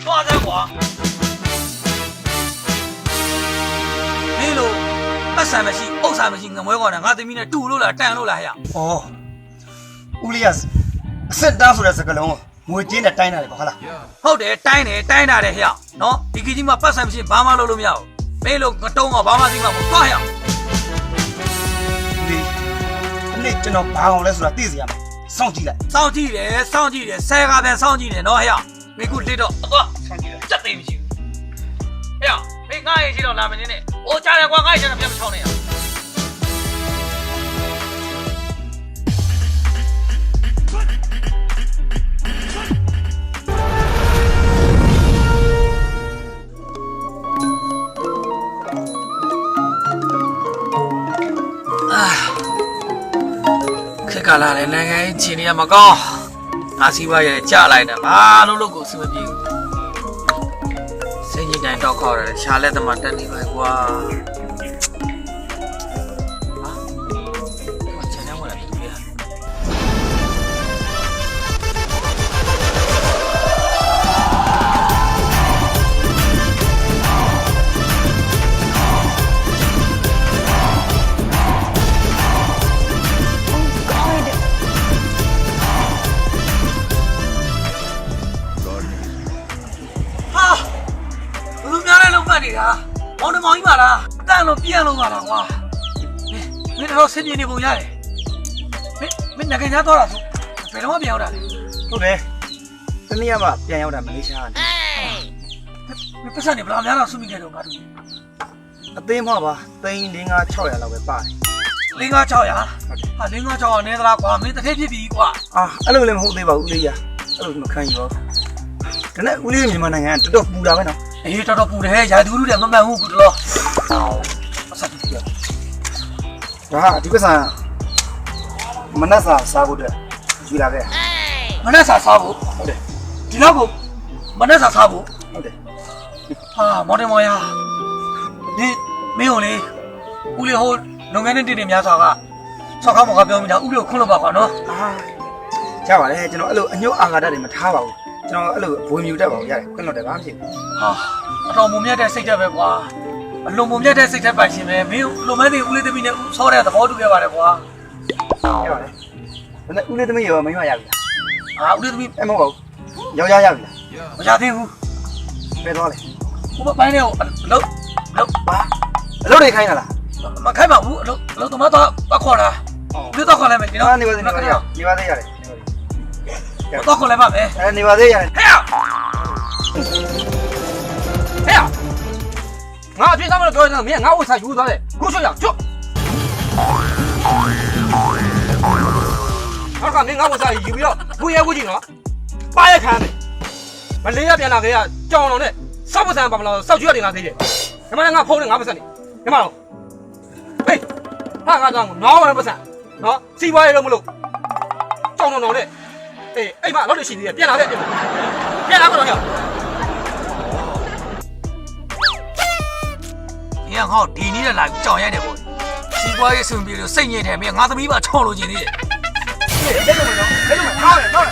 သွားစမ်းကွာမင်းလိုပတ်စံမရှိဥစ္စာမရှိငမွဲကောင်တာငါသမီးနဲ့တူလို့လားတန်လို့လားဟဲ့။အော်။ဦးလေးကအဆက်တားဆိုတဲ့စကားလုံးငွေကျင်းနဲ့တိုင်းတာလေပေါ့ဟုတ်လား။ ဟုတ်တယ်တိုင်းတာတယ်ဟဲ့နော်ဒီကြီးမှာပတ်စံမရှိဘာမှလုပ်လို့မရဘူးမင်းလိုငတုံးကဘာမှသိမှာမဟုတ်သွားဟဲ့ဒီနေ့ကျွန်တော်ဘာအောင်လဲဆိုတာသိစီရမယ်စောင့်ကြည့်လိုက်စောင့်ကြည့်တယ်ဆဲကားပြန်စောင့်ကြည့်တယ်နော်ဟဲ့မင်းခုလက်တော့အသွားစောင့်ကြည့်တယ်စက်သိမရှိဘူးဟဲ့မင်းငါ့ရဲ့ရှိတော့လာမနေနဲ့အိုးကြားတယ်ကွာငါ့ရဲ့ကျတော့ပြန်မချောင်းနဲ့ရခက်လာတယ်နိုင်ငံရေးခြေနေရမကောင်းငါစီးပွားရေးကြလိုက်တာဘာလို့ကိုအဆင်မပြေဘူးစိတ်ညစ်တိုင်းတော့ခေါ်ရတယ်ရှားလက်သမားတက်နေပါကွာဟာချန်နေဝင်လာပြီဗျာနေတာမောင်နှမောင်ကြီးပါလားတန်လို့ပြန်လို့ပါလားကွာမင်းတော့ဆင်းပြေနေပုံရတယ်မင်းနိုင်ငံသားသွားတာဆိုဘယ်တော့မှပြန်ရောက်တာလဲဟုတ်တယ်တနည်းအားဖြင့်ပြန်ရောက်တာမလေးရှားကနေမင်းပတ်စံနေဗလာများတော့ဆုမိခဲ့တော့ငါတို့အသိမဟုတ်ပါ3,500-600လောက်ပဲပါတယ်3,500-600ဟာ3,500နဲသလားကွာမင်းတစ်ထည့်ဖြစ်ပြီကွာအဲ့လိုလည်းမဟုတ်သေးပါဘူးဦးလေးရအဲ့လိုမခံယူပါဘူးဒါနဲ့ဦးလေးမြန်မာနိုင်ငံကတော်တော်ပူတာပဲနော်အေးတော်ပူတယ်ရာသီဥတုတွေမမှန်ဘူးကူတလို့အဆက်ကြည့်ဒါဟာဒီပစံမနက်စာစားဖို့အတွက်ယူလာခဲ့မနက်စာစားဖို့ဟုတ်တယ်ဒီလောက်ကိုမနက်စာစားဖို့ဟုတ်တယ်ဟာမော်ဒယ်မော်ယာဒီမင်းကိုလေဦးလေးဟိုလုပ်ငန်းနဲ့တည်တည်များစွာကဆောက်ခါမော်ကပြောမိတာဦးလေးကိုခွန်းလို့ပါကွာနော်ရပါတယ်ကျွန်တော်အဲ့လိုအညှို့အာဃာတတွေမထားပါဘူးကျွန်တော်အဲ့လိုဘွေမြူတတ်ပါဘူးရတယ်ခွန်းလို့တယ်ဘာမှမဖြစ်ဘူးဟာအတော်မုံမြတ်တဲ့စိတ်ဓာတ်ပဲကွာအလွန်မုံမြတ်တဲ့စိတ်ဓာတ်ပိုင်ရှင်ပဲမင်းလိုမဲတွေဦးလေးသမီးနဲ့ဆောတဲ့သဘောတူခဲ့ပါတယ်ကွာရပါတယ်ဒါနဲ့ဦးလေးသမီးရောမင်းမရပြီလားဦးလေးသမီးအဲ့မဟုတ်ဘူးယောက်ျားရပြီလားမရသေးဘူးပဲတော့လေဟိုဘပိုင်းလေးကိုအလုပ်ပါအလုပ်တွေခိုင်းတာလားမခိုင်းပါဘူးအလုပ်သမားတော့ခေါ်တာဦးတော့ခေါ်လိုက်မယ်ဒီတော့နေပါသေးရတယ်တော့ခေါ်လိုက်ပါမယ်နေပါသေးရတယ်ဟဲ့ငါအပြေးစားမလို့ပြောနေတာမင်းငါ့ဝတ်စားယူသွားတယ်ခုချွတ်ရချွတ်ဟာကမင်းငါ့ဝတ်စားယူပြီးတော့ဘူးရဲဘူးကြီးနော်ပါရခံတယ်မလေးရပြန်လာခဲ့ရကြောင်တော်နဲ့စောက်ပစံပါမလားစောက်ကျွတ်တယ်ငါသေးတယ်ဒီမှာငါဖုန်းနဲ့ငါပစံနေဒီမှာတော့ဟေးဟာငါတော့ငါ့ဝတ်ပစံနော်စီးပွားရေးတော့မလို့ကြောင်တော်နဲ့အေးအိမ်မှာလောက်နေရှိသေးတယ်ပြန်လာခဲ့ပြန်လာကတော့ဟဲ့မင်းငါ့ဒီနေ့လာကြောင်ရိုက်တယ်ပေါ့စီးပွားရေးဆွန်ပြေလို့စိတ်ညစ်တယ်မင်းငါသမီးပါချောင်းလို့ကျင်သေးတယ်ဟေးလက်လုံးမနော်လက်လုံးမထားတယ်နော်